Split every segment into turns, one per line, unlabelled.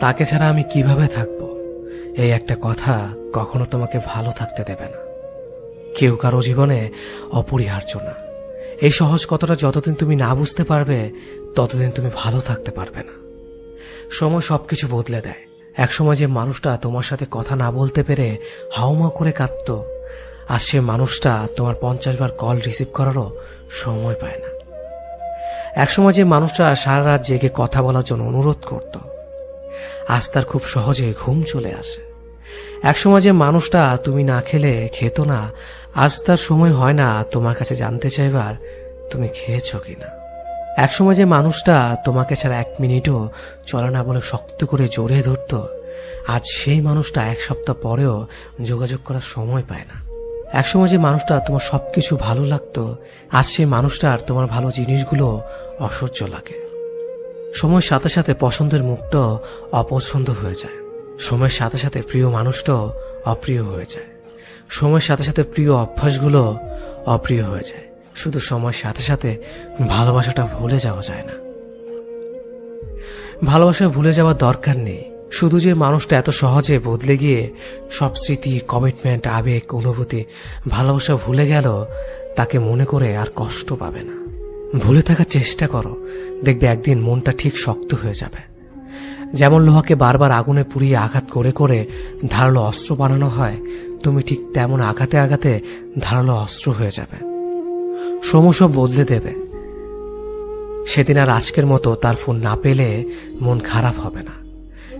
তাকে ছাড়া আমি কিভাবে থাকব, এই একটা কথা কখনো তোমাকে ভালো থাকতে দেবে না। কেউ কারো জীবনে অপরিহার্য না। এই সহজ কথাটা যতদিন তুমি না বুঝতে পারবে ততদিন তুমি ভালো থাকতে পারবে না। সময় সবকিছু বদলে দেয়। একসময় যে মানুষটা তোমার সাথে কথা না বলতে পেরে হাউমাউ করে কাঁদত, আর সে মানুষটা তোমার 50 বার কল রিসিভ করারও সময় পায় না। একসময় যে মানুষটা সারা রাত জেগে কথা বলার জন্য অনুরোধ করত, আজ তার খুব সহজে ঘুম চলে আসে। একসময় যে মানুষটা তুমি না খেলে খেত না, আজ তার সময় হয় না তোমার কাছে জানতে চাইবার তুমি খেয়েছো কিনা। একসময় যে মানুষটা তোমাকে ছাড়া 1 মিনিটও চলে না বলে শক্ত করে জড়িয়ে ধরত, আজ সেই মানুষটা 1 সপ্তাহ পরেও যোগাযোগ করার সময় পায় না। একসময় যে মানুষটা তোমার সবকিছু ভালো লাগতো, আজ সেই মানুষটার তোমার ভালো জিনিসগুলো অসহ্য লাগে। সময়ের সাথে সাথে পছন্দের মুখটা অপছন্দ হয়ে যায়। সময়ের সাথে সাথে প্রিয় মানুষটাও অপ্রিয় হয়ে যায়। সময়ের সাথে সাথে প্রিয় অভ্যাসগুলো অপ্রিয় হয়ে যায়। শুধু সময়ের সাথে সাথে ভালোবাসাটা ভুলে যাওয়া যায় না। ভালোবাসা ভুলে যাওয়ার দরকার নেই। শুধু যে মানুষটা এত সহজে বদলে গিয়ে সব স্মৃতি, কমিটমেন্ট, আবেগ, অনুভূতি, ভালোবাসা ভুলে গেল, তাকে মনে করে আর কষ্ট পাবে না। ভুলে থাকার চেষ্টা করো, দেখবে একদিন মনটা ঠিক শক্ত হয়ে যাবে। যেমন লোহাকে বারবার আগুনে পুড়িয়ে আঘাত করে করে ধারালো অস্ত্র বানানো হয়, তুমি ঠিক তেমন আঘাতে আঘাতে ধারালো অস্ত্র হয়ে যাবে। সময় সব বদলে দেবে। সেদিন আর আজকের মতো তার ফোন না পেলে মন খারাপ হবে না।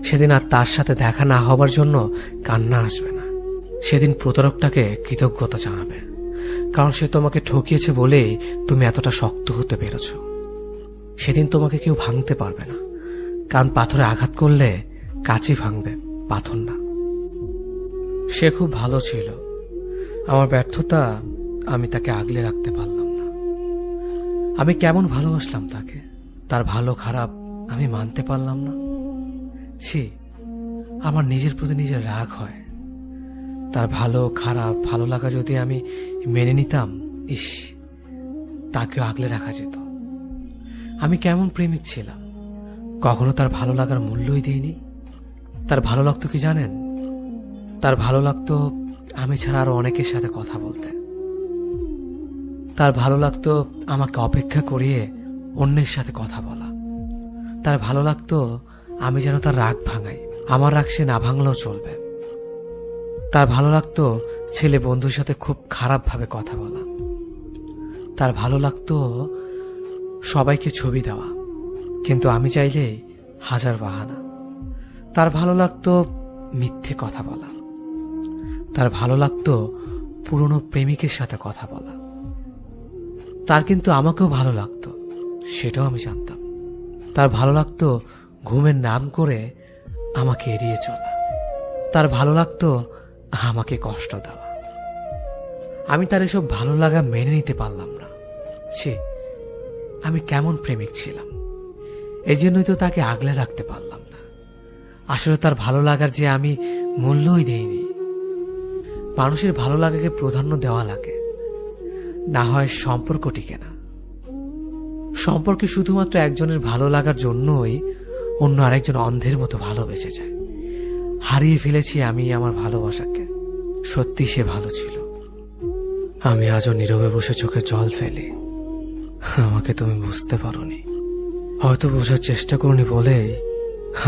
সেদিন আর তার সাথে দেখা না হবার জন্য কান্না আসবে না। সেদিন প্রতারকটাকে কৃতজ্ঞতা জানাবে, কারণ সে তোমাকে ঠকিয়েছে বলেই তুমি এতটা শক্ত হতে পেরেছ। সেদিন তোমাকে কেউ ভাঙতে পারবে না, কারণ পাথরে আঘাত করলে কাঁচি ভাঙবে, পাথর না। সে খুব ভালো ছিল। আমার ব্যর্থতা, আমি তাকে আগলে রাখতে পারলাম না। আমি কেমন ভালোবাসলাম তাকে, তার ভালো খারাপ আমি মানতে পারলাম না। ছি, আমার নিজের প্রতি নিজের রাগ হয়। তার ভালো খারাপ ভালো লাগা যদি আমি মেনে নিতাম, ইস, তাকেও আগলে রাখা যেত। আমি কেমন প্রেমিক ছিলাম, কখনো তার ভালো লাগার মূল্যই দিইনি। তার ভালো লাগতো কি জানেন? তার ভালো লাগতো আমি ছাড়া আরো অনেকের সাথে কথা বলতে। তার ভালো লাগতো আমাকে অপেক্ষা করিয়ে অন্যের সাথে কথা বলা। তার ভালো লাগতো আমি যেন তার রাগ ভাঙাই, আমার রাগ সে না ভাঙলেও চলবে। তার ভালো লাগতো ছেলে বন্ধুর সাথে খুব খারাপভাবে কথা বলা। তার ভালো লাগতো সবাইকে ছবি দেওয়া, কিন্তু আমি চাইলেই 1000 বাহানা। তার ভালো লাগতো মিথ্যে কথা বলা। তার ভালো লাগতো পুরনো প্রেমিকের সাথে কথা বলা। তার কিন্তু আমাকেও ভালো লাগতো, সেটাও আমি জানতাম। তার ভালো লাগতো ঘুমের নাম করে আমাকে এড়িয়ে চলা। তার ভালো লাগতো আমাকে কষ্ট দেওয়া। আমি তার এসব ভালো লাগা মেনে নিতে পারলাম না। ছি, আমি কেমন প্রেমিক ছিলাম। এই জন্যই তো তাকে আগলে রাখতে পারলাম না। আসলে তার ভালো লাগার যে আমি মূল্যই দেইনি। মানুষের ভালো লাগাকে প্রাধান্য দেওয়া লাগে, না হয় সম্পর্ক টিকে না। সম্পর্কে শুধুমাত্র একজনের ভালো লাগার জন্যই অন্য আরেকজন অন্ধের মতো ভালোবেসে যায়। হারিয়ে ফেলেছি আমি আমার ভালোবাসাকে। সত্যি সে ভালো ছিল। আমি আজও নীরবে বসে চোখে জল ফেলি। আমাকে তুমি বুঝতে পারোনি, হয়তো বোঝার চেষ্টা করনি বলেই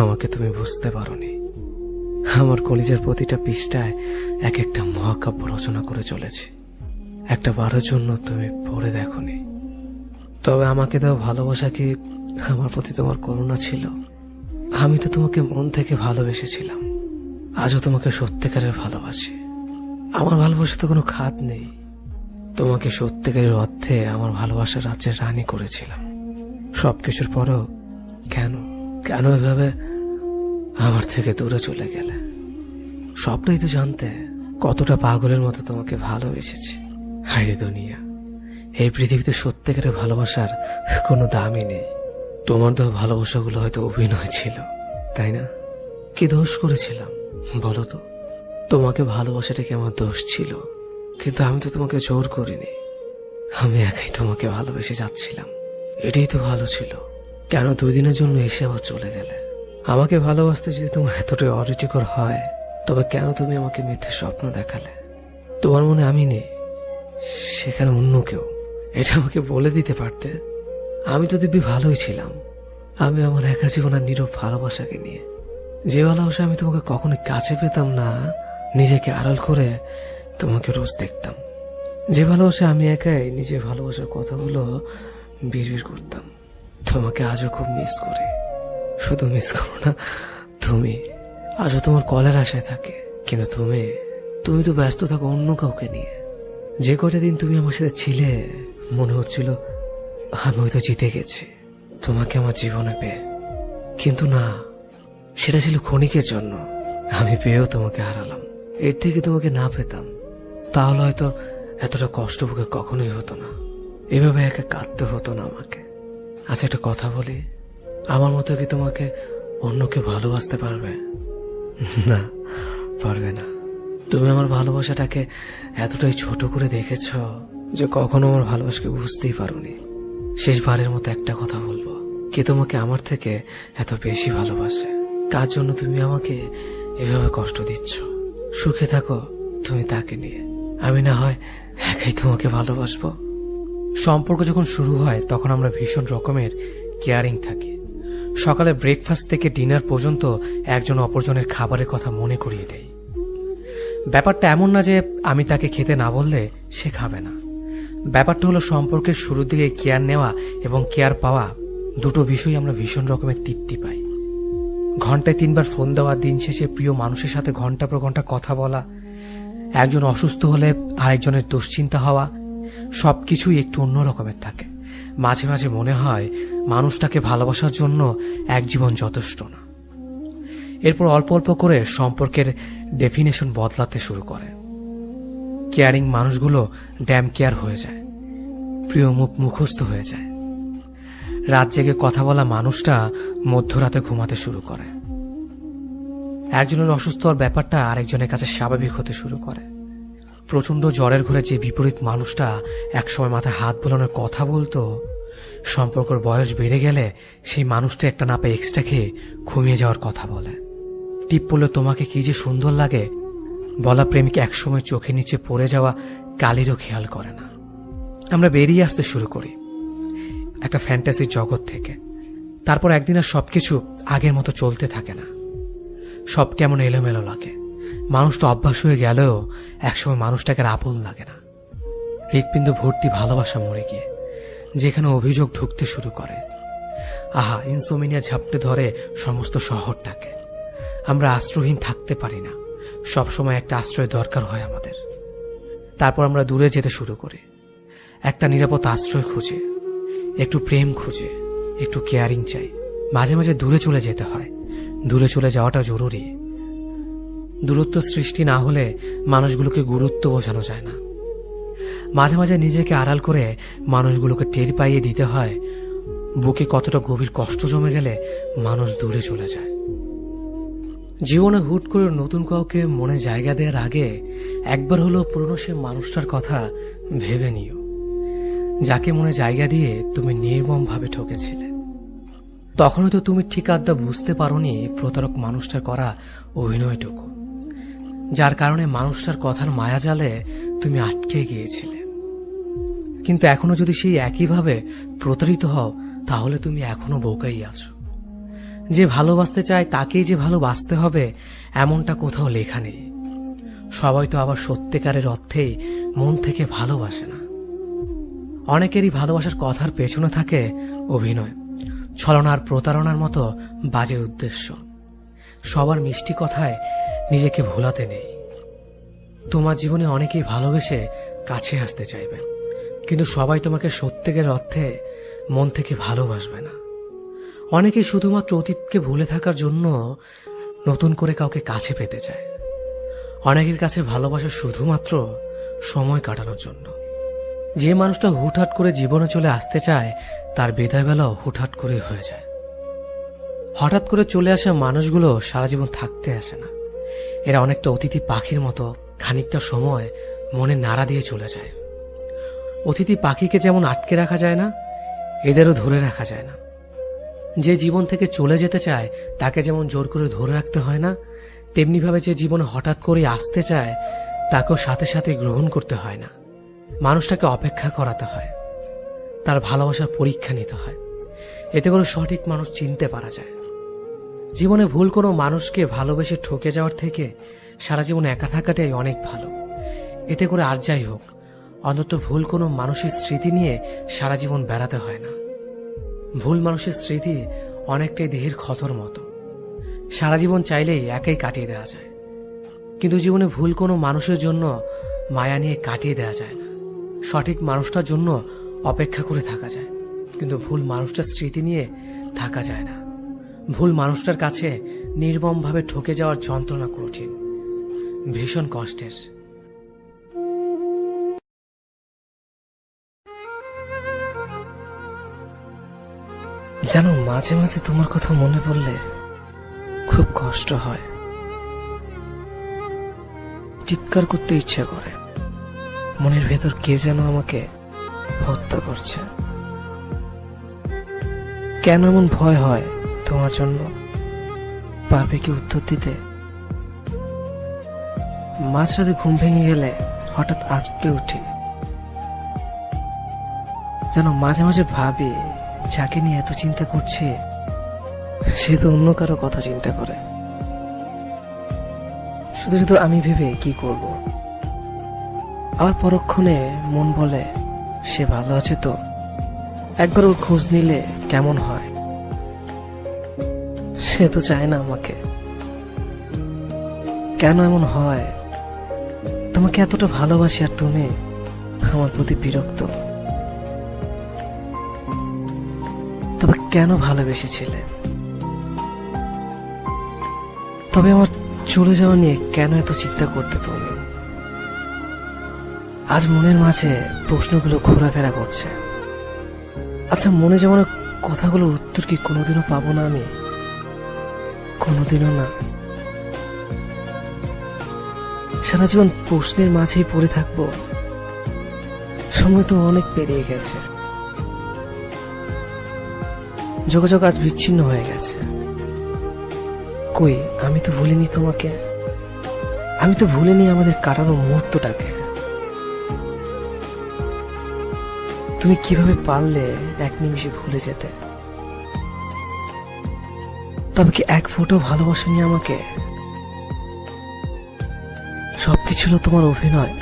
আমাকে তুমি বুঝতে পারোনি। আমার কলিজার প্রতিটা পৃষ্ঠায় এক একটা মহাকাব্য রচনা করে চলেছে। একটা বারের জন্য তুমি পড়ে দেখোনি। তবে আমাকে দেওয়া ভালোবাসা কি আমার প্রতি তোমার করুণা ছিল? আমি তো তোমাকে মন থেকে ভালোবেসেছিলাম। আজও তোমাকে সত্যিকারের ভালোবাসি। আমার ভালোবাসা তো কোনো খাত নেই। তোমাকে সত্যিকারের অর্থে আমার ভালোবাসার রাজ্যের রানী করেছিলাম। সবকিছুর পরেও কেন কেন এভাবে আমার থেকে দূরে চলে গেলে? সবটাই তো জানতে কতটা পাগলের মতো তোমাকে ভালোবেসেছি। হায়রে দুনিয়া, এই পৃথিবীতে সত্যিকারের ভালোবাসার কোনো দামই নেই। তোমার তো ভালোবাসাগুলো হয়তো অভিনয় ছিল, তাই না? কি দোষ করেছিলাম বলো তো? তোমাকে ভালোবাসাটা কি আমার দোষ ছিল? কিন্তু আমি তো তোমাকে জোর করিনি। আমি একাই তোমাকে ভালোবেসে যাচ্ছিলাম। এটাই তো ভালো ছিল। কেন 2 দিনের জন্য এসে আবার চলে গেলে? আমাকে ভালোবাসতে যদি তোমার এতটাই অরুচিকর হয়, তবে কেন তুমি আমাকে মিথ্যে স্বপ্ন দেখালে? তোমার মনে আমি নেই, সেখানে অন্য কেউ। এটা আমাকে বলে দিতে পারতে। আমি তো দিব্যি ভালোই ছিলাম। আমি আমার একা জীবন আর নীরব ভালোবাসাকে নিয়ে, যে ভালোবাসা আমি তোমাকে কখনোই কাছে পেতাম না, নিজেকে আড়াল করে তোমাকে রোজ দেখতাম। যে ভালোবাসা আমি একাই নিজের ভালোবাসার কথাগুলো বিড়বিড় করতাম। তোমাকে আজও খুব মিস করি। শুধু মিস করো না, তুমি আজও তোমার কলের আশায় থাকে। কিন্তু তুমি তো ব্যস্ত থাকো অন্য কাউকে নিয়ে। যে কটা দিন তুমি আমার সাথে ছিলে, মনে হচ্ছিল আমি হয়তো জিতে গেছি তোমাকে আমার জীবনে পেয়ে। কিন্তু না, সেটা ছিল ক্ষণিকের জন্য। আমি পেয়েও তোমাকে হারালাম। এর থেকে তোমাকে না পেতাম, তাহলে হয়তো এতটা কষ্ট বুকে কখনোই হতো না। এভাবে একা কাঁদতে হতো না আমাকে। আচ্ছা, একটা কথা বলি, আমার মতো কি তোমাকে অন্য কেউ ভালোবাসতে পারবে? না, পারবে না। তুমি আমার ভালোবাসাটাকে এতটাই ছোট করে দেখেছ যে কখনো আমার ভালোবাসাকে বুঝতেই পারোনি। শেষবারের মতো একটা কথা বলবো, কে তোমাকে আমার থেকে এত বেশি ভালোবাসে? কার জন্য তুমি আমাকে এভাবে কষ্ট দিচ্ছ? সুখে থাকো তুমি তাকে নিয়ে, আমি না হয় একাই তোমাকে ভালোবাসবো। সম্পর্ক যখন শুরু হয় তখন আমরা ভীষণ রকমের কেয়ারিং থাকি। সকালে ব্রেকফাস্ট থেকে ডিনার পর্যন্ত একজন অপরজনের খাবারের কথা মনে করিয়ে দেই। ব্যাপারটা এমন না যে আমি তাকে খেতে না বললে সে খাবে না। ব্যাপারটা হলো সম্পর্কের শুরুর দিকে কেয়ার নেওয়া এবং কেয়ার পাওয়া, দুটো বিষয় আমরা ভীষণ রকমের তৃপ্তি পাই। ঘন্টায় 3 বার ফোন দেওয়া, দিন শেষে প্রিয় মানুষের সাথে ঘন্টা পর ঘন্টা কথা বলা, একজন অসুস্থ হলে আরেকজনের দুশ্চিন্তা হওয়া, সবকিছুই একটু অন্য রকমের থাকে। মাঝে মাঝে মনে হয় মানুষটাকে ভালোবাসার জন্য এক জীবন যথেষ্ট না। এরপর অল্প অল্প করে সম্পর্কের ডেফিনেশন বদলাতে শুরু করে। কেয়ারিং মানুষগুলো ড্যাম কেয়ার হয়ে যায়, প্রিয় মুখ মুখস্থ হয়ে যায়। রাত জেগে কথা বলা মানুষটা মধ্যরাতে ঘুমাতে শুরু করে। একজনের অসুস্থ হওয়ার ব্যাপারটা আরেকজনের কাছে স্বাভাবিক হতে শুরু করে। প্রচন্ড জ্বরের ঘরে যে বিপরীত মানুষটা একসময় মাথায় হাত বোলানোর কথা বলতো, সম্পর্কের বয়স বেড়ে গেলে সেই মানুষটা একটা না পেয়ে এক্সট্রা খেয়ে ঘুমিয়ে যাওয়ার কথা বলে। টিপ পড়লে তোমাকে কি যে সুন্দর লাগে বলা প্রেমিক একসময় চোখে নিচে পড়ে যাওয়া কালিরও খেয়াল করে না। আমরা বেরিয়ে আসতে শুরু করি একটা ফ্যান্টাসির জগৎ থেকে। তারপর একদিন আর সবকিছু আগের মতো চলতে থাকে না। সব কেমন এলোমেলো লাগে। মানুষটা অভ্যাস হয়ে গেলেও একসময় মানুষটাকে আর আপন লাগে না। হৃৎপিণ্ড ভর্তি ভালোবাসা মরে গিয়ে যেখানে অভিযোগ ঢুকতে শুরু করে। আহা, ইনসোমিনিয়া ঝাপটে ধরে সমস্ত শহরটাকে। আমরা আশ্রয়হীন থাকতে পারি না। সবসময় একটা আশ্রয় দরকার হয় আমাদের। তারপর আমরা দূরে যেতে শুরু করি, একটা নিরাপদ আশ্রয় খুঁজে, একটু প্রেম খুঁজে, একটু কেয়ারিং চাই। মাঝে মাঝে দূরে চলে যেতে হয়। দূরে চলে যাওয়াটা জরুরি। দূরত্ব সৃষ্টি না হলে মানুষগুলোকে গুরুত্ব বোঝানো যায় না। মাঝে মাঝে নিজেকে আড়াল করে মানুষগুলোকে টের পাইয়ে দিতে হয় বুকে কতটা গভীর কষ্ট জমে গেলে মানুষ দূরে চলে যায়। জীবনে হুট করে নতুন কাউকে মনে জায়গা দেওয়ার আগে একবার হলো পুরনো সে মানুষটার কথা ভেবে নিও, যাকে মনে জায়গা দিয়ে তুমি নির্মমভাবে ঠকেছিলে। তখন হয়তো তুমি ঠিক আড্ডা বুঝতে পারোনি প্রতারক মানুষটার করা অভিনয়টুকু, যার কারণে মানুষটার কথার মায়াজালে তুমি আটকে গিয়েছিলে। কিন্তু এখনো যদি সেই একইভাবে প্রতারিত হও, তাহলে তুমি এখনো বোকাই আছো। যে ভালোবাসতে চায় তাকেই যে ভালোবাসতে হবে এমনটা কোথাও লেখা নেই। সবাই তো আবার সত্যিকারের অর্থেই মন থেকে ভালোবাসে না। অনেকেরই ভালোবাসার কথার পেছনে থাকে অভিনয়, ছলনা আর প্রতারণার মতো বাজে উদ্দেশ্য। সবার মিষ্টি কথায় নিজেকে ভোলাতে নেই। তোমার জীবনে অনেকেই ভালোবেসে কাছে আসতে চাইবে, কিন্তু সবাই তোমাকে সত্যিকার অর্থে মন থেকে ভালোবাসবে না। অনেকেই শুধুমাত্র অতীতকে ভুলে থাকার জন্য নতুন করে কাউকে কাছে পেতে চায়। অনেকের কাছে ভালোবাসা শুধুমাত্র সময় কাটানোর জন্য। যে মানুষটা হুটহাট করে জীবনে চলে আসতে চায় তার বিদায় বেলাও হুটহাট করে হয়ে যায়। হঠাৎ করে চলে আসা মানুষগুলো সারা জীবন থাকতে আসে না। এরা অনেকটা অতিথি পাখির মতো, খানিকটা সময় মনে নাড়া দিয়ে চলে যায়। অতিথি পাখিকে যেমন আটকে রাখা যায় না, এদেরও ধরে রাখা যায় না। যে জীবন থেকে চলে যেতে চায় তাকে যেমন জোর করে ধরে রাখতে হয় না, তেমনিভাবে যে জীবনে হঠাৎ করে আসতে চায় তাকেও সাথে সাথে গ্রহণ করতে হয় না। মানুষটাকে অপেক্ষা করাতে হয়, তার ভালোবাসার পরীক্ষা নিতে হয়। এতে করে সঠিক মানুষ চিনতে পারা যায়। জীবনে ভুল কোনো মানুষকে ভালোবেসে ঠকে যাওয়ার থেকে সারা জীবন একা থাকাটাই অনেক ভালো। এতে করে আর যাই হোক, অন্তত ভুল কোনো মানুষের স্মৃতি নিয়ে সারা জীবন বেড়াতে হয় না। ভুল মানুষের স্মৃতি অনেকটাই দেহের ক্ষতর মতো, সারা জীবন চাইলেই একাই কাটিয়ে দেওয়া যায়। কিন্তু জীবনে ভুল কোনো মানুষের জন্য মায়া নিয়ে কাটিয়ে দেওয়া যায় না। সঠিক মানুষটার জন্য অপেক্ষা করে থাকা যায়, কিন্তু ভুল মানুষটার স্মৃতি নিয়ে থাকা যায় না। ভুল মানুষটার কাছে নির্মমভাবে ঠকে যাওয়ার যন্ত্রণা কঠিন, ভীষণ কষ্টের। জানো, মাঝে মাঝে তোমার কথা মনে পড়লে খুব কষ্ট হয়, চিৎকার করতে ইচ্ছে করে। মনের ভেতর কেউ যেন আমাকে হত্যা করছে। কেন এমন ভয় হয় তোমার জন্য? পারবে কি উত্তর দিতে? মাঝরাতে ঘুম ভেঙে গেলে হঠাৎ আঁতকে উঠি। যেন মাঝে মাঝে ভাবি, যাকে নিয়ে এত চিন্তা করছে সে তো অন্য কারো কথা চিন্তা করে। শুধু শুধু আমি ভেবে কি করব? আবার পরক্ষণে মন বলে, সে ভালো আছে তো, একবার ওর খোঁজ নিলে কেমন হয়। সে তো চায় না আমাকে। কেন এমন হয়? তোমাকে এতটা ভালোবাসি আর তুমি আমার প্রতি বিরক্ত। তবে কেন ভালোবেসেছিলে? তবে আমার চলে যাওয়া নিয়ে কেন এত চিন্তা করতে তুমি? আজ মনের মাঝে প্রশ্নগুলো ঘোরাফেরা করছে। আচ্ছা, মনে যেমন কথাগুলোর উত্তর কি কোনোদিনও পাবো না আমি? কোনোদিনও না। সারা জীবন প্রশ্নের মাঝেই পড়ে থাকবো। সময় তো অনেক পেরিয়ে গেছে, যোগাযোগ আজ বিচ্ছিন্ন হয়ে গেছে। কই, আমি তো ভুলিনি তোমাকে। আমি তো ভুলিনি আমাদের কাটানো মুহূর্তটাকে। তুমি কিভাবে পারলে এক নিমিষে ভুলে যেতে? তবে কি এক ফোঁটো ভালোবাসনি আমাকে? সবকিছু হলো তোমার অভিনয়।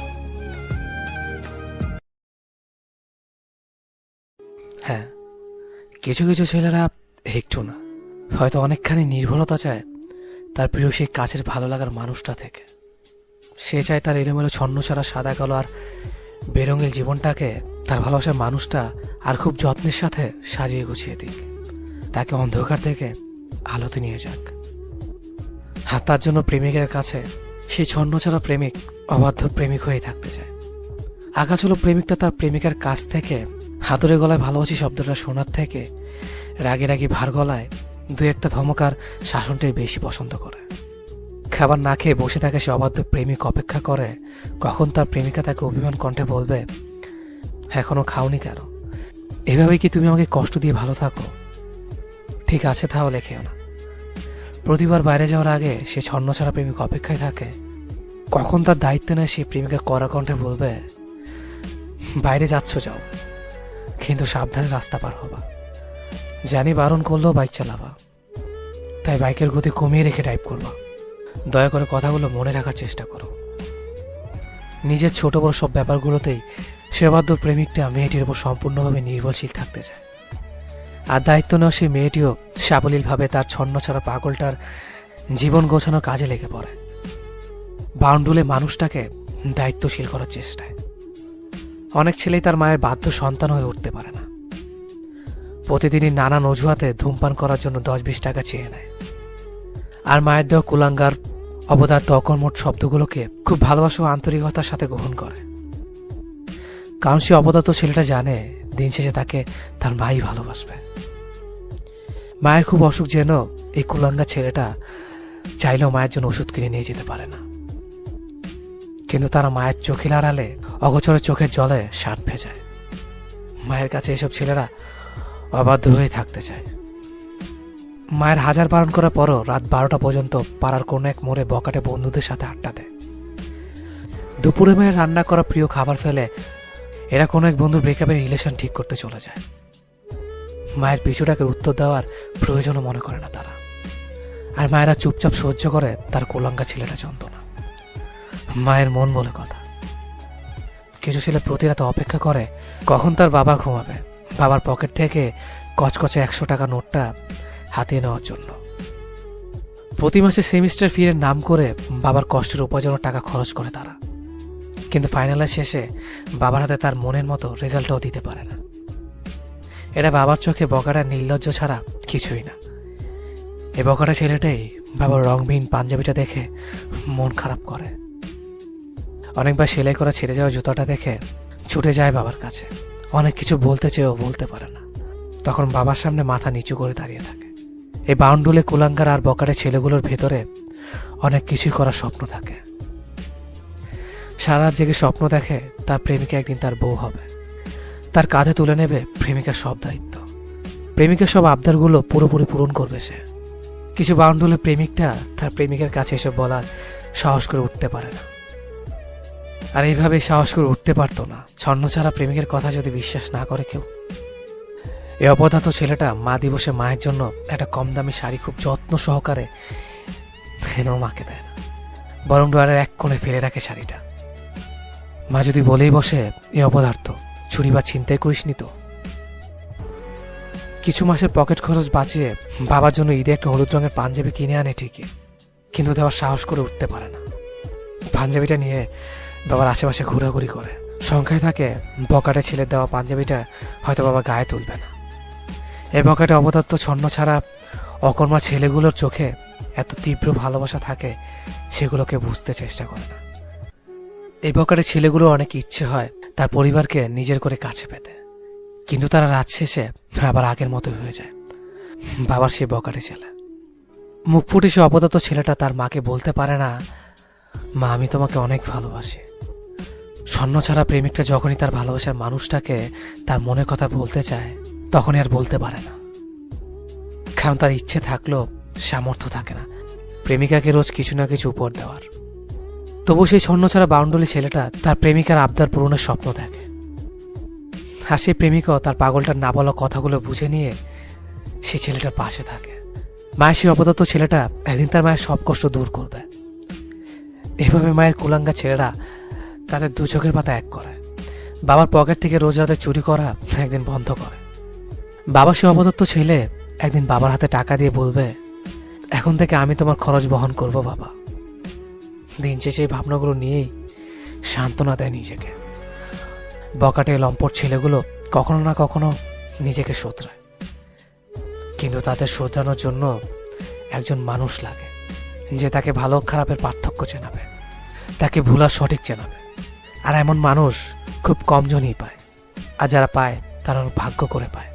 হ্যাঁ, কিছু কিছু ছেলেরা একটু না, হয়তো অনেকখানি নির্ভরতা চায় তার প্রিয় সেই কাছের ভালো লাগার মানুষটা থেকে। সে চায় তার এলোমেলো ছন্নছাড়া সাদা কালো আর বেরঙের জীবনটাকে তার ভালোবাসার মানুষটা আর খুব যত্নের সাথে সাজিয়ে গুছিয়ে দিক, তাকে অন্ধকার থেকে আলোতে নিয়ে যাক। আর তার জন্য প্রেমিকের কাছে সেই ছন্নছাড়া প্রেমিক অবাধ্য প্রেমিক হয়ে থাকতে চায়। আকাশ হলো প্রেমিকটা তার প্রেমিকার কাছ থেকে হাতুড়ে গলায় ভালোবাসি শব্দটা শোনার থেকে রাগে রাগি ভার গলায় দু একটা ধমকার শাসনটাই বেশি পছন্দ করে। খাবার না খেয়ে বসে থাকে সে অবাধ্য প্রেমিক অপেক্ষা করে কখন তার প্রেমিকা তাকে অভিমান কণ্ঠে বলবে, এখনো খাওনি কেন? এভাবে কি তুমি আমাকে কষ্ট দিয়ে ভালো থাকো? ঠিক আছে, তাহলে খেও না। প্রতিবার বাইরে যাওয়ার আগে সে ছন্নছাড়া প্রেমিক অপেক্ষায় থাকে কখন তার দায়িত্ব নেয় সে প্রেমিকা কড়া কণ্ঠে বলবে, বাইরে যাচ্ছ যাও, কিন্তু সাবধানে রাস্তা পার হবা। জানি বারণ করলেও বাইক চালাবা, তাই বাইকের গতি কমিয়ে রেখে ড্রাইভ করবা। দয়া করে কথাগুলো মনে রাখার চেষ্টা করো। নিজের ছোট বড় সব ব্যাপারগুলোতেই সেবাধ্য প্রেমিকটা মেয়েটির উপর সম্পূর্ণভাবে নির্ভরশীল থাকতে চায়। আর দায়িত্ব নেওয়া সেই মেয়েটিও সাবলীলভাবে তার ছন্নছাড়া পাগলটার জীবন গোছানোর কাজে লেগে পড়ে, বাউন্ডুলে মানুষটাকে দায়িত্বশীল করার চেষ্টায়। অনেক ছেলেই তার মায়ের বাধ্য সন্তান হয়ে উঠতে পারে না। প্রতিদিনই নানান অজুহাতে ধূমপান করার জন্য 10-20 টাকা চেয়ে নেয়, আর মায়ের দেওয়া কুলাঙ্গার অবদার্থ অকর্মঠ শব্দগুলোকে খুব ভালোবাসা ও আন্তরিকতার সাথে গ্রহণ করে। কারণ সে অবদার্থ ছেলেটা জানে দিন শেষে তাকে তার মাই ভালোবাসবে। মায়ের খুব অসুখ যেন এই কুলাঙ্গার ছেলেটা চাইলেও মায়ের জন্য ওষুধ কিনে নিয়ে যেতে পারে না, কিন্তু তারা মায়ের চোখের আড়ালে অগোচরে চোখের জলে শার্ট ভেজায়। মায়ের কাছে এসব ছেলেরা অবাধ্য হয়ে থাকতে চায়, মায়ের হাজার বারণ করার পরও রাত 12টা পর্যন্ত পাড়ার কোনো এক মোড়ে বকাটে বন্ধুদের সাথে আড্ডা দেয়। দুপুরে মায়ের রান্না করা প্রিয় খাবার ফেলে এরা কোনো এক বন্ধুর ব্রেকআপের রিলেশন ঠিক করতে চলে যায়। মায়ের পিছুটাকে উত্তর দেওয়ার প্রয়োজনও মনে করে না তারা। আর মায়েরা চুপচাপ সহ্য করে তার কোলাঙ্গা ছেলেটা যন্ত্রণা। মায়ের মন বলে কথা। কিছু ছেলে প্রতি রাতে অপেক্ষা করে কখন তার বাবা ঘুমাবে, বাবার পকেট থেকে কচকচে 100 টাকা নোটটা হাতিয়ে নেওয়ার জন্য। প্রতি মাসে সেমিস্টার ফি এর নাম করে বাবার কষ্টের উপার্জনের টাকা খরচ করে তারা, কিন্তু ফাইনালের শেষে বাবার হাতে তার মনের মতো রেজাল্টও দিতে পারে না। এটা বাবার চোখে বকাটা নির্লজ্জ ছাড়া কিছুই না। এই বকাটা ছেলেটাই বাবার রংবিহীন পাঞ্জাবিটা দেখে মন খারাপ করে। অনেকবার সেলাই করা ছেড়ে যাওয়া জুতাটা দেখে ছুটে যায় বাবার কাছে। অনেক কিছু বলতে চেয়েও বলতে পারে না, তখন বাবার সামনে মাথা নিচু করে দাঁড়িয়ে থাকে। এই বাউন্ডুলে কুলাঙ্গার আর বকাটে ছেলেগুলোর ভেতরে অনেক কিছুই করার স্বপ্ন থাকে। সারা রাত জেগে স্বপ্ন দেখে তার প্রেমিকা একদিন তার বউ হবে, তার কাঁধে তুলে নেবে প্রেমিকার সব দায়িত্ব, প্রেমিকার সব আবদারগুলো পুরোপুরি পূরণ করবে সে। কিছু বাউন্ডুলে প্রেমিকটা তার প্রেমিকের কাছে এসে বলার সাহস করে উঠতে পারে না। আর এইভাবে সাহস করে উঠতে পারতো না ছন্ন ছাড়া প্রেমিকের কথা যদি বিশ্বাস না করে কেউ। এই অপদার্থ ছেলেটা মা দিবসে মায়ের জন্য একটা কম দামি শাড়ি খুব যত্ন সহকারে এনেও মাকে দেয় না, বরং ডোয়ারের এক কোণে ফেলে রাখে শাড়িটা। মা যদি বলেই বসে, এ অপদার্থ চুরি বা ছিনতাই করিসনি তো। কিছু মাসের পকেট খরচ বাঁচিয়ে বাবার জন্য ঈদে একটা হলুদ রঙের পাঞ্জাবি কিনে আনে ঠিকই, কিন্তু দেওয়ার সাহস করে উঠতে পারে না। পাঞ্জাবিটা নিয়ে বাবার আশেপাশে ঘোরাঘুরি করে। সংখ্যায় থাকে বকাটে ছেলের দেওয়া পাঞ্জাবিটা হয়তো বাবা গায়ে তুলবে না। এই বকাটে অপদার্থ ছন্ন ছাড়া অকর্মা ছেলেগুলোর চোখে এত তীব্র ভালোবাসা থাকে, সেগুলোকে বুঝতে চেষ্টা করে না। এই বকাটে ছেলেগুলো অনেক ইচ্ছে হয় তার পরিবারকে নিজের করে কাছে পেতে, কিন্তু তারা রাত শেষে আবার আগের মতো হয়ে যায় বাবার সেই বকাটে ছেলে। মুখ ফুটে সে অপদার্থ ছেলেটা তার মাকে বলতে পারে না, মা আমি তোমাকে অনেক ভালোবাসি। স্বর্ণ ছাড়া প্রেমিকটা যখনই তার ভালোবাসার মানুষটাকে তার মনের কথা বলতে চায়, তখনই আর বলতে পারে না, কারণ তার ইচ্ছে থাকলেও সামর্থ্য থাকে না প্রেমিকাকে রোজ কিছু না কিছু উপহার দেওয়ার। তবু সেই স্বর্ণ ছাড়া বাউন্ডুলি ছেলেটা তার প্রেমিকার আবদার পূরণের স্বপ্ন দেখে। আর সেই প্রেমিকাও তার পাগলটার না বলা কথাগুলো বুঝে নিয়ে সেই ছেলেটার পাশে থাকে। মায়ের সেই অপদার্থ ছেলেটা একদিন তার মায়ের সব কষ্ট দূর করবে। এভাবে মায়ের কুলাঙ্গা ছেলেরা তাদের দু চোখের পাতা এক করে। বাবার পকেট থেকে রোজ রাতে চুরি করা একদিন বন্ধ করে। বাবা সে অপদার্থ ছেলে একদিন বাবার হাতে টাকা দিয়ে বলবে, এখন থেকে আমি তোমার খরচ বহন করব বাবা। দিন শেষে এই ভাবনাগুলো নিয়েই সান্ত্বনা দেয় নিজেকে। বকাটে লম্পট ছেলেগুলো কখনো না কখনো নিজেকে শোধরায়, কিন্তু তাদের শোধরানোর জন্য একজন মানুষ লাগে যে তাকে ভালো খারাপের পার্থক্য চেনাবে, তাকে ভুল আর সঠিক চেনাবে। আর এমন মানুষ খুব কম জনই পায়, আর যারা পায় তারা ভাগ্য করে পায়।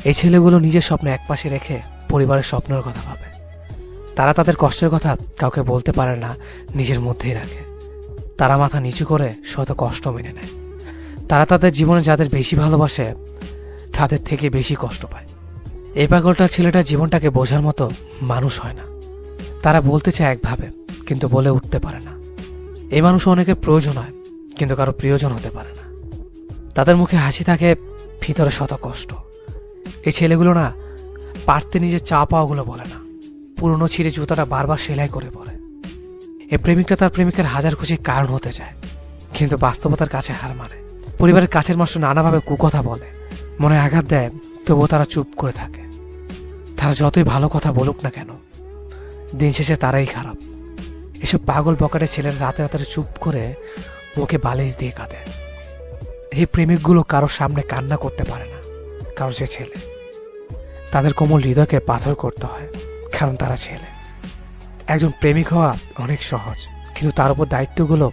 এই ছেলেগুলো নিজের স্বপ্ন একপাশে রেখে পরিবারের স্বপ্নের কথা ভাবে। তারা তাদের কষ্টের কথা কাউকে বলতে পারে না, নিজের মধ্যেই রাখে। তারা মাথা নিচু করে শত কষ্ট মেনে নেয়। তারা তাদের জীবনে যাদের বেশি ভালোবাসে তাদের থেকে বেশি কষ্ট পায়। এই পাগলটা ছেলেটা জীবনটাকে বোঝার মতো মানুষ হয় না। তারা বলতে চায় একভাবে, কিন্তু বলে উঠতে পারে না। এই মানুষ অনেকের প্রয়োজন হয়, কিন্তু কারো প্রিয়জন হতে পারে না। তাদের মুখে হাসি থাকে, ভিতরে শত কষ্ট। এই ছেলেগুলো না পারতে নিজের চা পাওয়াগুলো বলে না, পুরনো ছিঁড়ে জুতাটা বারবার সেলাই করে পরে। এই প্রেমিকটা তার প্রেমিকের হাজার খুশির কারণ হতে চায়, কিন্তু বাস্তবতার কাছে হার মানে। পরিবারের কাছের মানুষ নানাভাবে কুকথা বলে, মনে আঘাত দেয়, তবুও তারা চুপ করে থাকে। তারা যতই ভালো কথা বলুক না কেন, দিন শেষে তারাই খারাপ। এসব পাগল বকাটে ছেলেরা রাতে রাতে চুপ করে মুখে বালিশ দিয়ে কাঁদে। এই প্রেমিকগুলো কারোর সামনে কান্না করতে পারে না, কারণ সে ছেলে। তাদের কোমল হৃদয়কে পাথর করতে হয়, কারণ তারা ছেলে। একজন প্রেমিক হওয়া অনেক সহজ, কিন্তু তার উপর দায়িত্বগুলো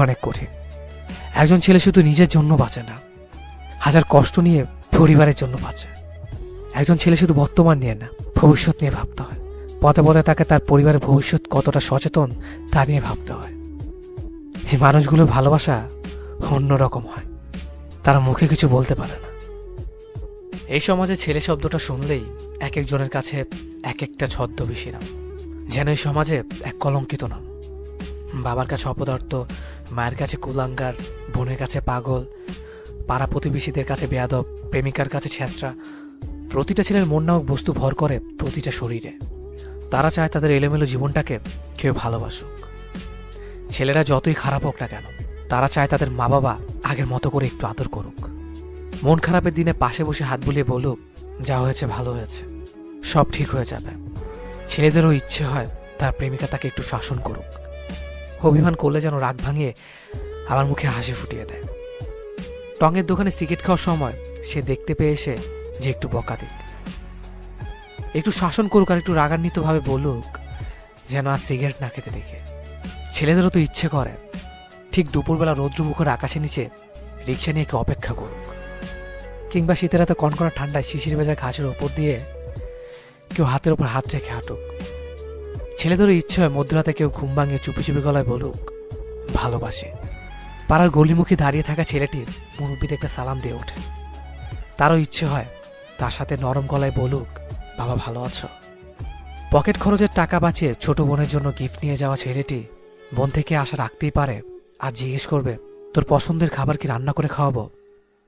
অনেক কঠিন। একজন ছেলে শুধু নিজের জন্য বাঁচে না, হাজার কষ্ট নিয়ে পরিবারের জন্য বাঁচে। একজন ছেলে শুধু বর্তমান নিয়ে না, ভবিষ্যৎ নিয়ে ভাবতে হয়। পথে পথে তাকে তার পরিবারের ভবিষ্যৎ কতটা সচেতন তা নিয়ে ভাবতে হয়। এই মানুষগুলোর ভালোবাসা অন্যরকম হয়, তারা মুখে কিছু বলতে পারে না, এই সমাজে ছেলে শব্দটা শুনলেই এক একজনের কাছে এক একটা ছদ্মবেশী নাম, যেন এই সমাজে এক কলঙ্কিত নাম। বাবার কাছে অপদার্থ, মায়ের কাছে কুলাঙ্গার, বোনের কাছে পাগল, পাড়া প্রতিবেশীদের কাছে বেয়াদব, প্রেমিকার কাছে ছেঁচড়া। প্রতিটা ছেলের মন নামক বস্তু ভর করে প্রতিটা শরীরে। তারা চায় তাদের এলোমেলো জীবনটাকে কেউ ভালোবাসুক। ছেলেরা যতই খারাপ হোক না কেন, তারা চায় তাদের মা বাবা আগের মতো করে একটু আদর করুক। মন খারাপের দিনে পাশে বসে হাত বুলিয়ে বলুক, যা হয়েছে ভালো হয়েছে, সব ঠিক হয়ে যাবে। ছেলেদেরও ইচ্ছে হয় তার প্রেমিকা তাকে একটু শাসন করুক। অভিমান করলে যেন রাগ ভাঙিয়ে আমার মুখে হাসি ফুটিয়ে দেয়। টঙের দোকানে সিগারেট খাওয়ার সময় সে দেখতে পেয়ে এসে যে একটু বকা দিক, একটু শাসন করুক, আর একটু রাগান্বিত ভাবে বলুক যেন আর সিগারেট না খেতে দেখে। ছেলেদেরও তো ইচ্ছে করে ঠিক দুপুরবেলা রৌদ্রমুখর আকাশের নিচে রিক্সা নিয়ে কেউ অপেক্ষা করুক, কিংবা শীতের রাতে কনকনা ঠান্ডায় শিশির ভেজা ঘাসের ওপর দিয়ে কেউ হাতের ওপর হাত রেখে হাঁটুক। ছেলেদেরও ইচ্ছে হয় মধ্যরাতে কেউ ঘুম ভাঙিয়ে চুপি চুপি গলায় বলুক ভালোবাসে। পাড়ার গলিমুখী দাঁড়িয়ে থাকা ছেলেটির মুরব্বিতে একটা সালাম দিয়ে ওঠে। তারও ইচ্ছে হয় তার সাথে নরম গলায় বলুক বাবা ভালো আছো। পকেট খরচের টাকা বাঁচিয়ে ছোট বোনের জন্য গিফট নিয়ে যাওয়া ছেলেটি বোন থেকে আশা রাখতেই পারে আর জিজ্ঞেস করবে তোর পছন্দের খাবার কি রান্না করে খাওয়াবো।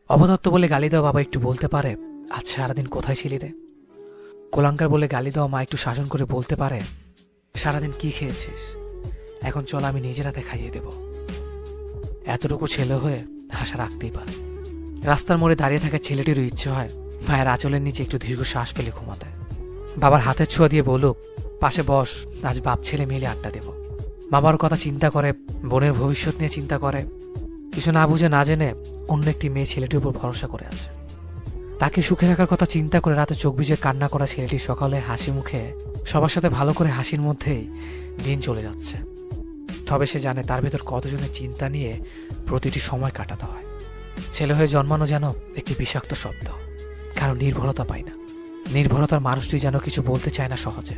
অপদার্থ বলে গালি দেওয়া বাবা একটু বলতে পারে আচ্ছা সারাদিন কোথায় ছিলি রে। কোলাঙ্কার বলে গালি দেওয়া মা একটু শাসন করে বলতে পারে সারাদিন কি খেয়েছিস, এখন চল আমি নিজের হাতে খাইয়ে দেব। এতটুকু ছেলে হয়ে আশা রাখতেই পারে। রাস্তার মোড়ে দাঁড়িয়ে থাকা ছেলেটিরও ইচ্ছে হয় মায়ের আঁচলের নিচে একটু দীর্ঘ শ্বাস ফেলে ঘুমাতে। বাবার হাতের ছোঁয়া দিয়ে বলুক পাশে বস, আজ বাপ ছেলে মিলে আড্ডা দেব। মামার কথা চিন্তা করে, বোনের ভবিষ্যৎ নিয়ে চিন্তা করে, কিছু না বুঝে না জেনে অন্য একটি মেয়ে ছেলেটির উপর ভরসা করে আছে। তাকে সুখে রাখার কথা চিন্তা করে রাতে চোখ ভিজে কান্না করা ছেলেটি সকালে হাসি মুখে সবার সাথে ভালো করে হাসির মধ্যেই দিন চলে যাচ্ছে। তবে সে জানে তার ভেতর কতজনের চিন্তা নিয়ে প্রতিটি সময় কাটাতে হয়। ছেলে হয়ে জন্মানো যেন একটি বিষাক্ত শব্দ, কারণ নির্ভরতা পায় না। নির্ভরতার মানুষটি যেন কিছু বলতে চায় না সহজে।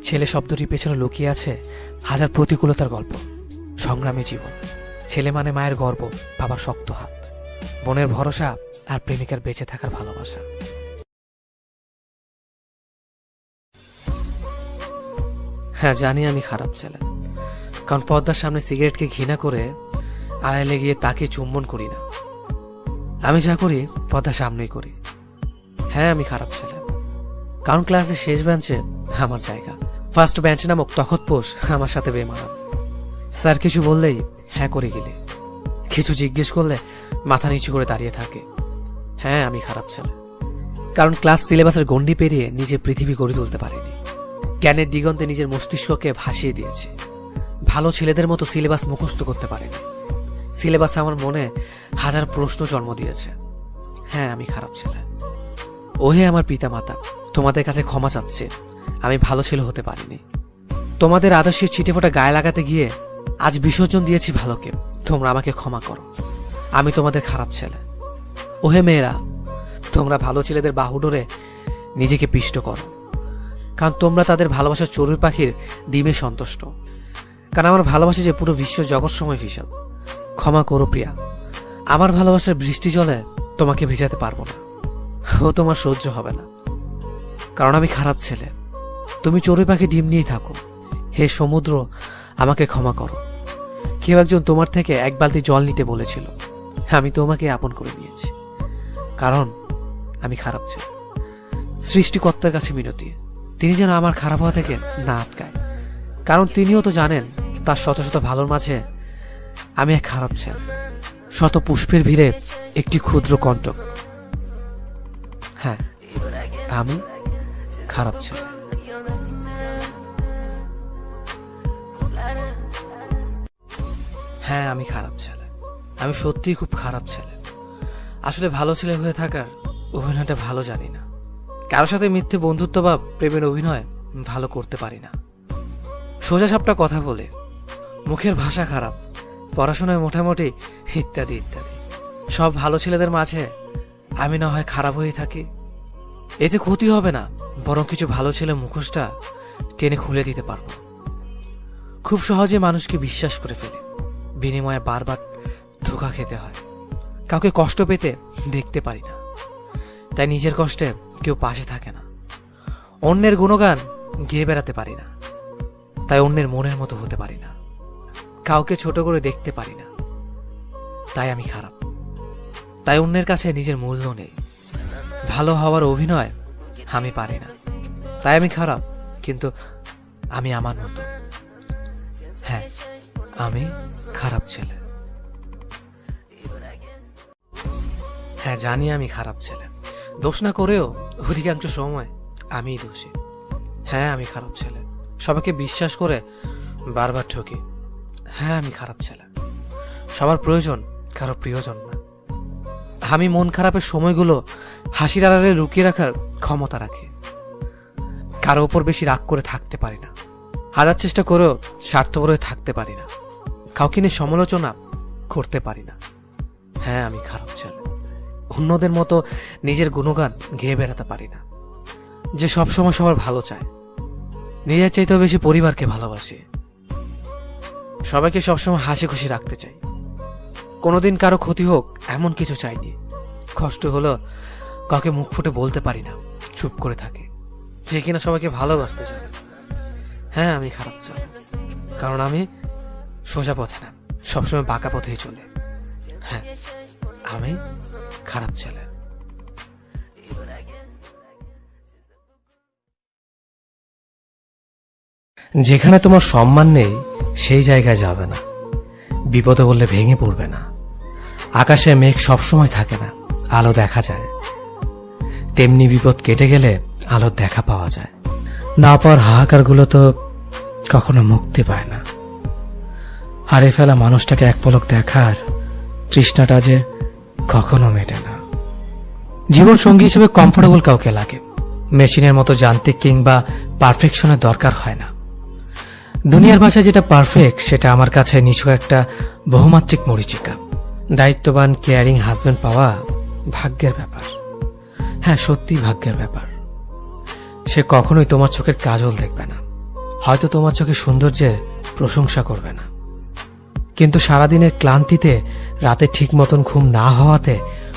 ছেলে শব্দটির পেছনে লুকিয়ে আছে হাজার প্রতিকূলতার গল্প, সংগ্রামী জীবন। ছেলে মানে মায়ের গর্ব, বাবার শক্ত হাত, বোনের ভরসা আর প্রেমিকার বেঁচে থাকার ভালোবাসা। হ্যাঁ জানি আমি খারাপ ছেলে, কারণ পর্দার সামনে সিগারেটকে ঘৃণা করে আড়াইলে গিয়ে তাকে চুম্বন করি না। আমি যা করি পর্দার সামনেই করি। হ্যাঁ আমি খারাপ ছেলে, কারণ ক্লাসের শেষ বেঞ্চে আমার জায়গা, ফার্স্ট বেঞ্চে নামক তখতপোষ আমার সাথে বেমানান। স্যার কিছু বললেই হ্যাঁ করে গেলে, কিছু জিজ্ঞেস করলে মাথা নিচু করে দাঁড়িয়ে থাকে। হ্যাঁ আমি খারাপ ছেলে, কারণ ক্লাস সিলেবাসের গণ্ডি পেরিয়ে নিজের পৃথিবী গড়ে তুলতে পারিনি। জ্ঞানের দিগন্তে নিজের মস্তিষ্ককে ভাসিয়ে দিয়েছি। ভালো ছেলেদের মতো সিলেবাস মুখস্থ করতে পারিনি। সিলেবাস আমার মনে হাজার প্রশ্ন জন্ম দিয়েছে। হ্যাঁ আমি খারাপ ছেলে। ওহে আমার পিতা মাতা, তোমাদের কাছে ক্ষমা চাচ্ছে, আমি ভালো ছেলে হতে পারিনি। তোমাদের আদর্শের ছিটে ফোটা গায়ে লাগাতে গিয়ে আজ বিসর্জন দিয়েছি ভালোকে, তোমরা আমাকে ক্ষমা করো, আমি তোমাদের খারাপ ছেলে। ওহে মেয়েরা, তোমরা ভালো ছেলেদের বাহু ডোরে নিজেকে পিষ্ট করো, কারণ তোমরা তাদের ভালোবাসার চড়ুই পাখির ডিমে সন্তুষ্ট। কারণ আমার ভালোবাসা যে পুরো বিশ্ব জগৎ সময় বিশাল। ক্ষমা করো প্রিয়া, আমার ভালোবাসার বৃষ্টি জলে তোমাকে ভেজাতে পারবো না, ও তোমার সহ্য হবে না, কারণ আমি খারাপ ছেলে। তুমি চড়ুই পাখি ডিম নিয়েই থাকো। হে সমুদ্র, আমাকে ক্ষমা করো। কেউ একজন তোমার থেকে এক বালতি জল নিতে বলেছিল, আমি তোমাকে আপন করে নিয়েছি, কারণ আমি খারাপ ছেলে। সৃষ্টিকর্তার কাছে মিনতি, তিনি যেন আমার খারাপ হওয়া থেকে না আটকায়, কারণ তিনিও তো জানেন তার শত শত ভালোর মাঝে আমি এক খারাপ ছেলে, শত পুষ্পের ভিড়ে একটি ক্ষুদ্র কণ্টক। হ্যাঁ আমি খারাপ ছেলে। হ্যাঁ আমি খারাপ ছেলে, আমি সত্যিই খুব খারাপ ছেলে। আসলে ভালো ছেলে হয়ে থাকার অভিনয়টা ভালো জানি না। কারোর সাথে মিথ্যে বন্ধুত্ব বা প্রেমের অভিনয় ভালো করতে পারি না। সোজা সাপটা কথা বলে, মুখের ভাষা খারাপ, পড়াশোনায় মোটামুটি, ইত্যাদি ইত্যাদি। সব ভালো ছেলেদের মাঝে আমি না হয় খারাপ হয়ে থাকি, এতে ক্ষতি হবে না, বরং কিছু ভালো ছেলে মুখোশটা টেনে খুলে দিতে পারবো। খুব সহজে মানুষকে বিশ্বাস করে ফেলে, বিনিময়ে বারবার ধোঁকা খেতে হয়। কাউকে কষ্ট পেতে দেখতে পারি না, তাই নিজের কষ্টে কেউ পাশে থাকে না। অন্যের গুণগান গেয়ে বেড়াতে পারি না, তাই অন্যের মনের মতো হতে পারি না। কাউকে ছোট করে দেখতে পারি না, তাই আমি খারাপ। তাই অন্যের কাছে নিজের মূল্য নেই। ভালো হওয়ার অভিনয় আমি পারি না, তাই আমি খারাপ। কিন্তু আমি আমার মতো। হ্যাঁ, আমি খারাপ ছেলে। হ্যাঁ, জানি আমি খারাপ ছেলে। দোষ না করেও অধিকাংশ সময় আমিই দোষী। হ্যাঁ, আমি খারাপ ছেলে। সবাইকে বিশ্বাস করে বারবার ঠকি। হ্যাঁ, আমি খারাপ ছেলে। সবার প্রয়োজন, কারো প্রিয়জন না। আমি মন খারাপের সময়গুলো হাসির আড়ালে লুকিয়ে রাখার ক্ষমতা রাখি। কারো ওপর বেশি রাগ করে থাকতে পারি না। হাজার চেষ্টা করেও স্বার্থপর হয়ে থাকতে পারি না। কাউকে নিয়ে সমালোচনা করতে পারি না। হ্যাঁ, আমি খারাপ ছেলে। অন্যদের মতো নিজের গুণগান গেয়ে বেড়াতে পারি না। যে সবসময় সবার ভালো চায়, নিজের চাইতেও বেশি পরিবারকে ভালোবাসি। সবাইকে সবসময় হাসি খুশি রাখতে চাই। কোনোদিন কারো ক্ষতি হোক এমন কিছু চাইনি। কষ্ট হলো কাউকে মুখ ফুটে বলতে পারি না, চুপ করে থাকি। যে কিনা সবাইকে ভালোবাসতে চায়। হ্যাঁ, আমি খারাপ ছেলে, কারণ আমি সোজা পথে না, সবসময় বাঁকা পথেই চলে। হ্যাঁ, আমি খারাপ ছেলে। যেখানে তোমার সম্মান নেই সেই জায়গায় যাবে না। বিপদে বললে ভেঙে পড়বে না। আকাশে মেঘ সবসময় থাকে না, আলো দেখা যায়। তেমনি বিপদ কেটে গেলে আলোর দেখা পাওয়া যায়। না পাওয়ার হাহাকারগুলো তো কখনো মুক্তি পায় না। হারিয়ে ফেলা মানুষটাকে এক পলক দেখার তৃষ্ণাটা যে কখনো মেটে না। জীবন সঙ্গী হিসেবে কমফোর্টেবল কাউকে লাগে। মেশিনের মতো যান্ত্রিক কিংবা পারফেকশনের দরকার হয় না। দুনিয়ার ভাষায় যেটা পারফেক্ট সেটা আমার কাছে নিছক একটা বহুমাত্রিক মরীচিকা। দায়িত্ববান কেয়ারিং হাজবেন্ড পাওয়া ভাগ্যের ব্যাপার। হ্যাঁ, সত্যি ভাগ্যের ব্যাপার। সে কখনোই তোমার চোখের কাজল দেখবে না, হয়তো তোমার চোখে সৌন্দর্যের প্রশংসা করবে না, কিন্তু সারাদিনের ক্লান্তিতে রাতে ঠিক মতন ঘুম না হওয়াতে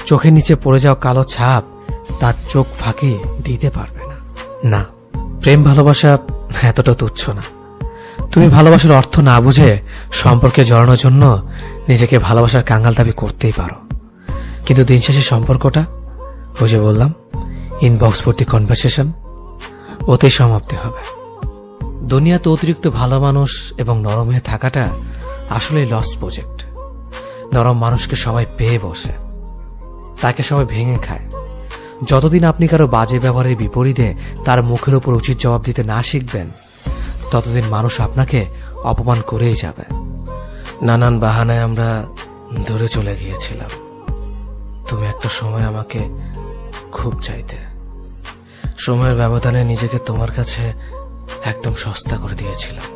চোখের নিচে পড়ে যাওয়া কালো ছাপ তার চোখ ফাঁকি দিতে পারবে না। না, প্রেম ভালোবাসা এতটা তুচ্ছ না। তুমি ভালোবাসার অর্থ না বুঝে সম্পর্কে জড়ানোর জন্য নিজেকে ভালোবাসার কাঙ্গাল দাবি করতেই পারো, কিন্তু দিন শেষে সম্পর্কটা, ওই যে বললাম, ইনবক্স ভর্তি কনভারসেশন, ওতেই সমাপ্তি হবে। দুনিয়াতে অতিরিক্ত ভালো মানুষ এবং নরম হয়ে থাকাটা আসলেই লস প্রজেক্ট। নরম মানুষকে সবাই পেয়ে বসে, তাকে সবাই ভেঙে খায়। যতদিন আপনি কারো বাজে ব্যবহারের বিপরীতে তার মুখের উপর উচিত জবাব দিতে না শিখবেন, ততদিন মানুষ আপনাকে অপমান করেই যাবে। নানান বাহানায় আমরা দূরে চলে গিয়েছিলাম। তুমি একটা সময় আমাকে খুব চাইতে। সময়ের ব্যবধানে নিজেকে তোমার কাছে একদম সস্তা করে দিয়েছিলাম।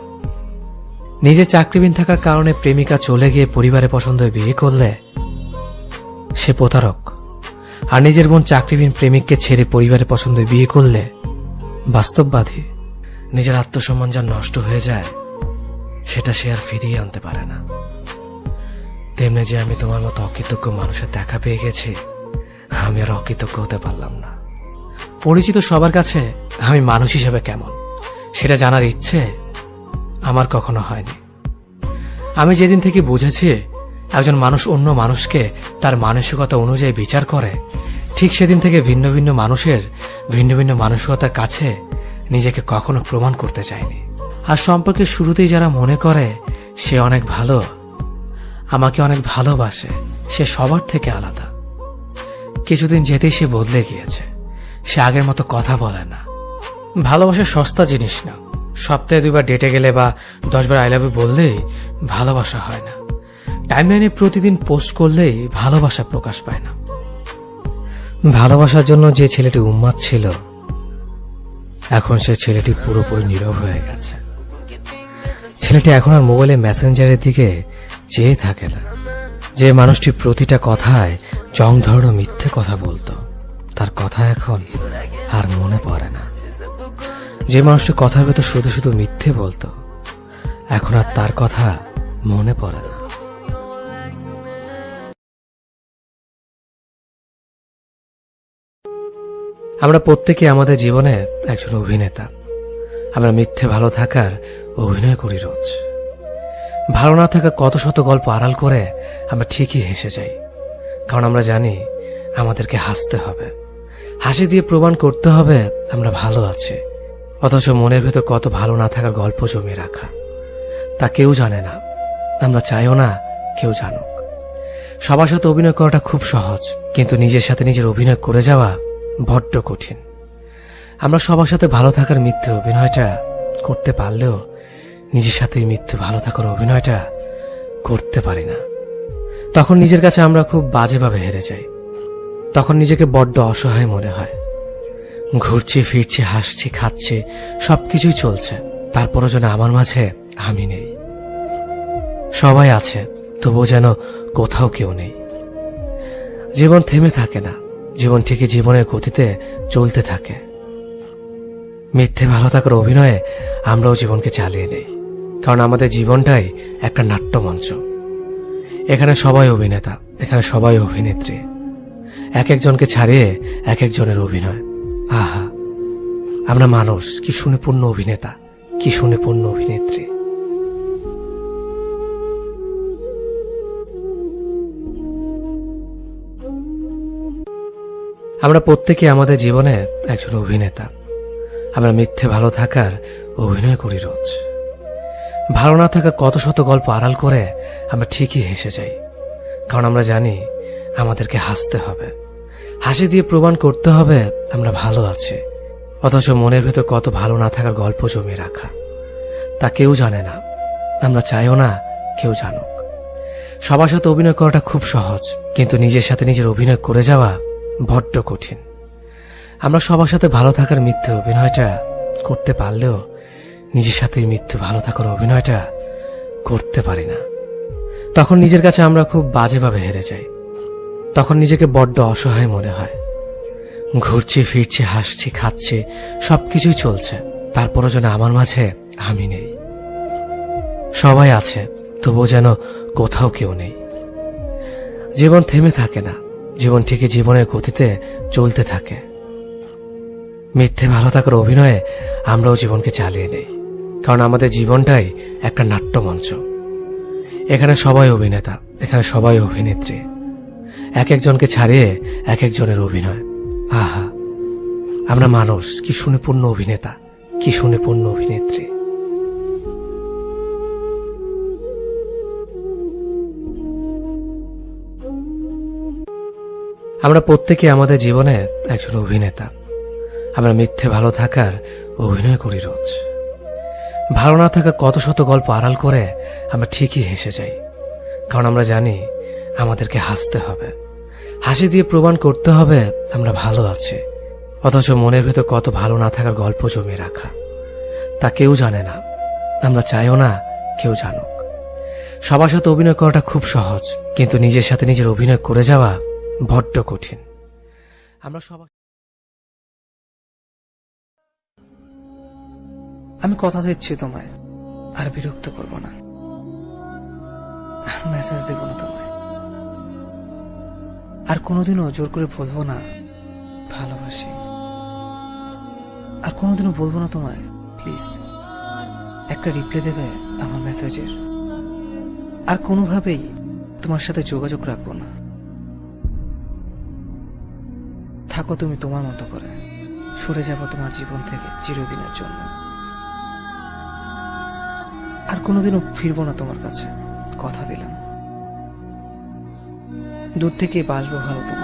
নিজে চাকরিবিহীন থাকার কারণে প্রেমিকা চলে গিয়ে পরিবারের পছন্দে বিয়ে করলে সে প্রতারক, আর নিজের বোন চাকরিবিহীন প্রেমিককে ছেড়ে পরিবারের পছন্দে বিয়ে করলে বাস্তববাদী। নিজের আত্মসম্মান যা নষ্ট হয়ে যায় সেটা সে আর ফিরিয়ে আনতে পারে না। তেমনি যে আমি তোমার মতো অকৃতজ্ঞ মানুষের দেখা পেয়ে গেছি, আমি আর অকৃতজ্ঞ হতে পারলাম না। পরিচিত সবার কাছে আমি মানুষ হিসেবে কেমন সেটা জানার ইচ্ছে আমার কখনো হয়নি। আমি যেদিন থেকে বুঝেছি একজন মানুষ অন্য মানুষকে তার মানসিকতা অনুযায়ী বিচার করে, ঠিক সেদিন থেকে ভিন্ন ভিন্ন মানুষের ভিন্ন ভিন্ন মানসিকতার কাছে নিজেকে কখনো প্রমাণ করতে চাইনি। আর সম্পর্কের শুরুতেই যারা মনে করে সে অনেক ভালো, আমাকে অনেক ভালোবাসে, সে সবার থেকে আলাদা, কিছুদিন যেতেই সে বদলে গিয়েছে। সে আগের মতো কথা বলে না। ভালোবাসা সস্তা জিনিস না। সপ্তাহে 2 বার ডেটে গেলে বা 10 বার আই লাভ ইউ বললেই ভালোবাসা হয় না। টাইমলাইনে প্রতিদিন পোস্ট করলেই ভালোবাসা প্রকাশ পায় না। ভালোবাসার জন্য যে ছেলেটি উন্মাদ ছিল, এখন সে ছেলেটি পুরোপুরি নীরব হয়ে গেছে। ছেলেটি এখন আর মোবাইলে মেসেঞ্জারের দিকে চেয়ে থাকে না। যে মানুষটি প্রতিটা কথায় জং ধরানো মিথ্যে কথা বলতো, তার কথা এখন আর মনে পড়ে না। যে মানুষটি কথার ভেতর শুধু শুধু মিথ্যে বলতো, এখন আর তার কথা মনে পড়ে না। আমরা প্রত্যেকে আমাদের জীবনে একজন অভিনেতা। আমরা মিথ্যে ভালো থাকার অভিনয় করি রোজ। ভালো না থাকা কত শত গল্প আড়াল করে আমরা ঠিকই হেসে যাই, কারণ আমরা জানি আমাদেরকে হাসতে হবে, হাসি দিয়ে প্রমাণ করতে হবে আমরা ভালো আছি। অথচ মনের ভেতর কত ভালো না থাকার গল্প জমিয়ে রাখা, তা কেউ জানে না, আমরা চাইও না কেউ জানুক। সবার সাথে অভিনয় করাটা খুব সহজ, কিন্তু নিজের সাথে নিজের অভিনয় করে যাওয়া বড্ড কঠিন। আমরা সবার সাথে ভালো থাকার মিথ্যে অভিনয়টা করতে পারলেও নিজের সাথে মিথ্যে ভালো থাকার অভিনয়টা করতে পারি না। তখন নিজের কাছে আমরা খুব বাজেভাবে হেরে যাই। তখন নিজেকে বড্ড অসহায় মনে হয়। ঘুরছি ফিরছি, হাসছি খাচ্ছি, সবকিছুই চলছে, তারপরও যেন আমার মাঝে আমি নেই। সবাই আছে, তবুও যেন কোথাও কেউ নেই। জীবন থেমে থাকে না, জীবন ঠিকই জীবনের গতিতে চলতে থাকে। মিথ্যে ভালো থাকার অভিনয়ে আমরাও জীবনকে চালিয়ে নেই, কারণ আমাদের জীবনটাই একটা নাট্যমঞ্চ। এখানে সবাই অভিনেতা, এখানে সবাই অভিনেত্রী। এক একজনকে ছাড়িয়ে এক একজনের অভিনয়। আহা, আমরা মানুষ, কি সুনিপুণ অভিনেতা, কি সুনিপুণ অভিনেত্রী। আমরা প্রত্যেকে আমাদের জীবনে একজন অভিনেতা। আমরা মিথ্যে ভালো থাকার অভিনয় করি রোজ। ভালো না থাকা কত শত গল্প আড়াল করে আমরা ঠিকই হেসে যাই, কারণ আমরা জানি আমাদেরকে হাসতে হবে, হাসি দিয়ে প্রমাণ করতে হবে আমরা ভালো আছি। অথচ মনের ভেতর কত ভালো না থাকার গল্প জমিয়ে রাখা, তা কেউ জানে না, আমরা চাইও না কেউ জানুক। সবার সাথে অভিনয় করাটা খুব সহজ, কিন্তু নিজের সাথে নিজের অভিনয় করে যাওয়া বড্ড কঠিন। আমরা সবার সাথে ভালো থাকার মিথ্যে অভিনয়টা করতে পারলেও নিজের সাথে মিথ্যে ভালো থাকার অভিনয়টা করতে পারি না। তখন নিজের কাছে আমরা খুব বাজেভাবে হেরে যাই। তখন নিজেকে বড্ড অসহায় মনে হয়। ঘুরছি ফিরছি, হাসছি খাচ্ছি, সবকিছুই চলছে, তারপরও যেন আমার মাঝে আমি নেই। সবাই আছে, তবুও যেন কোথাও কেউ নেই। জীবন থেমে থাকে না, জীবন ঠিকই জীবনের গতিতে চলতে থাকে। মিথ্যে ভালো থাকার অভিনয়ে আমরাও জীবনকে চালিয়ে নেই, কারণ আমাদের জীবনটাই একটা নাট্যমঞ্চ। এখানে সবাই অভিনেতা, এখানে সবাই অভিনেত্রী। এক একজনকে ছাড়িয়ে এক একজনের অভিনয়। আহা, আমরা মানুষ, কি সুনিপুণ অভিনেতা, কি সুনিপুণ অভিনেত্রী। আমরা প্রত্যেকে আমাদের জীবনে একজন অভিনেতা। আমরা মিথ্যে ভালো থাকার অভিনয় করি রোজ। ভালো না থাকা কত শত গল্প আড়াল করে আমরা ঠিকই হেসে যাই, কারণ আমরা জানি আমাদেরকে হাসতে হবে, হাসি দিয়ে প্রমাণ করতে হবে আমরা ভালো আছি। অথচ মনের ভেতর কত ভালো না থাকার গল্প জমিয়ে রাখা, তা কেউ জানে না, আমরা চাইও না কেউ জানুক। সবার সাথে অভিনয় করাটা খুব সহজ, কিন্তু নিজের সাথে নিজের অভিনয় করে যাওয়া বড্ড কঠিন। আমরা সবাই
আমি কথা দিচ্ছি তোমায়, আর বিরক্ত করব না, আর মেসেজ দেব না তোমায়, আর কোনোদিনও জোর করে বলবো না ভালোবাসি, আর কোনোদিনও বলবো না তোমায় প্লিজ একটা রিপ্লাই দেবে আমার মেসেজের, আর কোনোভাবেই তোমার সাথে যোগাযোগ রাখবো না। থাকো তুমি তোমার মতো করে, সরে যাবো তোমার জীবন থেকে চিরদিনের জন্য, আর কোনোদিনও ফিরবো না তোমার কাছে, কথা দিলাম। দূর থেকে বাসবো ভালো তোমার।